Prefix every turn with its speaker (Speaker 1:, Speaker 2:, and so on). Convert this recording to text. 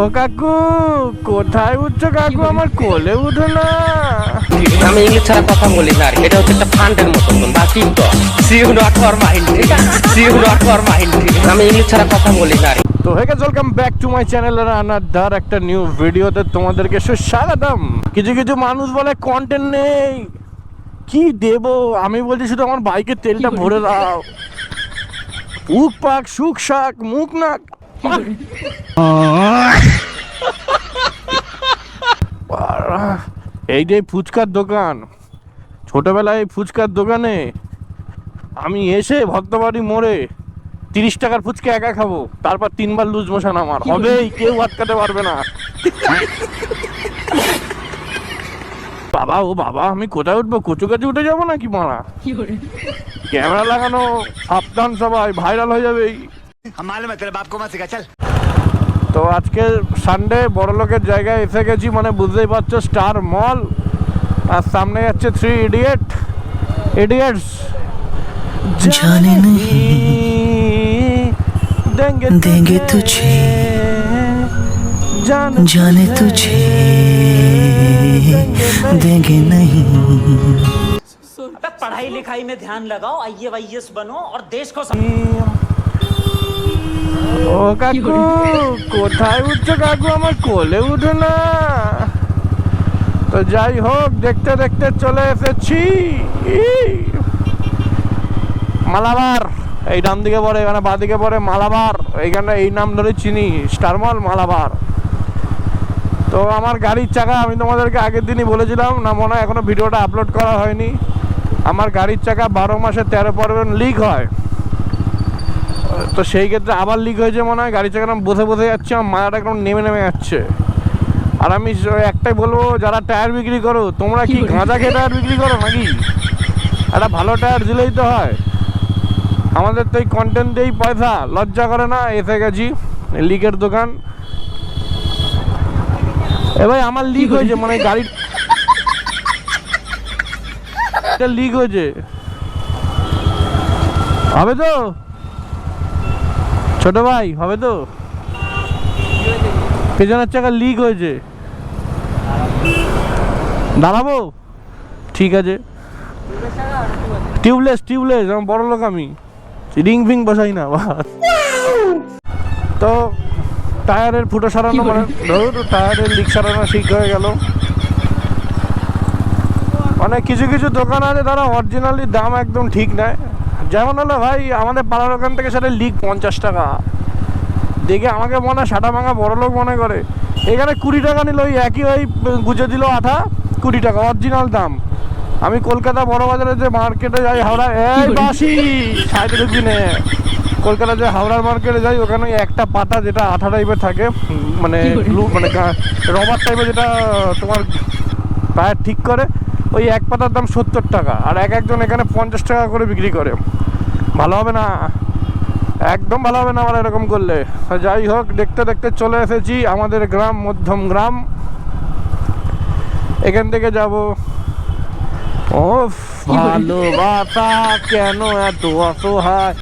Speaker 1: ও কাকু, কোথায় উঠছো কাকু? আমার কোলে উঠো না।
Speaker 2: আমি ইংলিশ ছাড়া কথা বলি না, এটা হচ্ছে একটা ফান্ডের মতো বা TikTok. See you not for mind, see you not for mind. আমি ইংলিশ ছাড়া কথা বলি না।
Speaker 1: তো hey guys, welcome back to my channel another একটা নিউ ভিডিওতে তোমাদেরকে সুস্বাগতম। কিছু কিছু মানুষ বলে কন্টেন্ট নেই, কি দেব? আমি বলছি শুধু আমার বাইকের তেলটা ভরে দাও। উক পাক সুখ শাক মুখ নাক। এই যে ফুচকার দোকান, ছোটবেলায় ফুচকার দোকানে আমি এসে ভক্তবাড়ি মোড়ে 30 টাকার ফুচকা একা খাবো, তারপর 3বার লুজ মোশন আমার হবেই, কেউ আটকাতে পারবে না। বাবা ও বাবা, আমি কোথায় উঠবো? কচু কাছে উঠে যাবো নাকি মারা? ক্যামেরা লাগানো, সাবধান সবাই, ভাইরাল হয়ে যাবে। তো আজকে সানডে, বড় লোকের জায়গায় এসে গেছি, মানে বুঝতেই পারছো, স্টার মল। আর সামনে যাচ্ছে 3 ইডিয়টস।
Speaker 3: जाने नहीं देंगे तुझे, जाने तुझे देंगे नहीं।
Speaker 4: पढ़ाई लिखाई में ध्यान लगाओ, IAS बनो और देश को
Speaker 1: ও কাকু, কোথায় উঠছো কাকু? আমার কোলে উঠো না। তো যাই হোক, দেখতে দেখতে চলে এসেছি মালাবার। এই ডান দিকে পড়ে, এখানে বাঁ দিকে পড়ে মালাবার। এইখানে এই নাম ধরে চিনি, স্টার মল মালাবার। তো আমার গাড়ির চাকা, আমি তোমাদেরকে আগের দিনই বলেছিলাম না, মনে হয় এখনো ভিডিওটা আপলোড করা হয়নি। আমার গাড়ির চাকা 12 মাসে 13 পার্সেন্ট লিক হয়। তো সেই ক্ষেত্রে আবার লিক হয়েছে মনে হয়। গাড়ির চাকা বসে বসে যাচ্ছে, আমার মায়াটা একদম নেমে নেমে যাচ্ছে। আর আমি একটাই বলবো, যারা টায়ার বিক্রি করো, তোমরা কি গাঁজা খেয়ে টায়ার বিক্রি করো নাকি? একটা ভালো টায়ার দিলেই তো হয়। আমাদের তো এই কন্টেন্ট দিয়েই পয়সা, লজ্জা করে না? এসে গেছি লিকের দোকান। এ ভাই, আমার লিক হয়েছে, মানে গাড়িটা লিক হয়েছে। হবে তো ছোট ভাই, হবে তো? পেছনের চাকা লিক হয়েছে, দাঁড়াবো? ঠিক আছে। টিউবলেস, আমার বড় লোক, আমি রিং ফিং বসাই না। তো টায়ারের ফুটো সারানো, মানে ধরুন টায়ারের লিক সারানো ঠিক হয়ে গেল। মানে কিছু কিছু দোকান আছে, তারা অরিজিনালি দাম একদম ঠিক নেয়। যেমন হলো ভাই, আমাদের পাড়ার ওখান থেকে সেটা লিক 50 টাকা। দেখে আমাকে মনে হয় সাটা ভাঙা বড় লোক মনে করে। এখানে 20 টাকা নিল, ওই একই ওই গুজে দিল আঠা, 20 টাকা অরিজিনাল দাম। আমি কলকাতা বড় বাজারে যে মার্কেটে যাই, হাওড়া, এই বাসি সাইডে ঢুকবি নে। কলকাতা যে হাওড়ার মার্কেটে যাই, ওখানে একটা পাতা যেটা আঠা টাইপের থাকে, মানে মানে রবার টাইপের, যেটা তোমার টায়ার ঠিক করে, ওই এক পাতার দাম 70 টাকা। আর একজন এখানে 50 টাকা করে বিক্রি করে। ভালো হবে না, একদম ভালো হবে না আমার এরকম করলে। যাই হোক, দেখতে দেখতে চলে এসেছি আমাদের গ্রাম, মধ্যম গ্রাম। এখান থেকে যাব। ও ভালোবাসা কেন এত অসহায়,